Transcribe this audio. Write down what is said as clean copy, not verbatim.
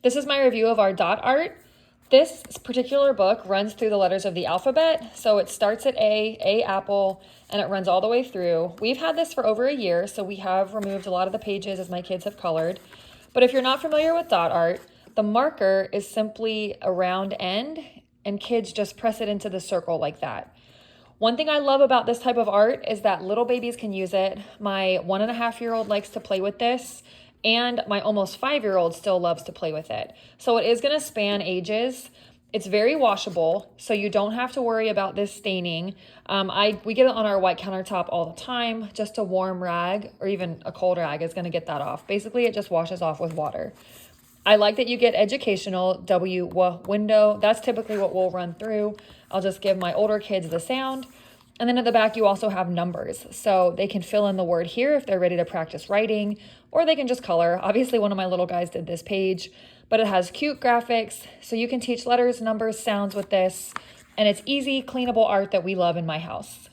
This is my review of our dot art. This particular book runs through the letters of the alphabet. So it starts at A apple, and it runs all the way through. We've had this for over a year, so we have removed a lot of the pages as my kids have colored. But if you're not familiar with dot art, the marker is simply a round end, and kids just press it into the circle like that. One thing I love about this type of art is that little babies can use it. My 1.5-year-old likes to play with this, and my almost 5-year-old still loves to play with it. So it is gonna span ages. It's very washable, so you don't have to worry about this staining. We get it on our white countertop all the time. Just a warm rag or even a cold rag is gonna get that off. Basically, it just washes off with water. I like that you get educational, window. That's typically what we'll run through. I'll just give my older kids the sound. And then at the back, you also have numbers. So they can fill in the word here if they're ready to practice writing, or they can just color. Obviously, one of my little guys did this page, but it has cute graphics. So you can teach letters, numbers, sounds with this. And it's easy, cleanable art that we love in my house.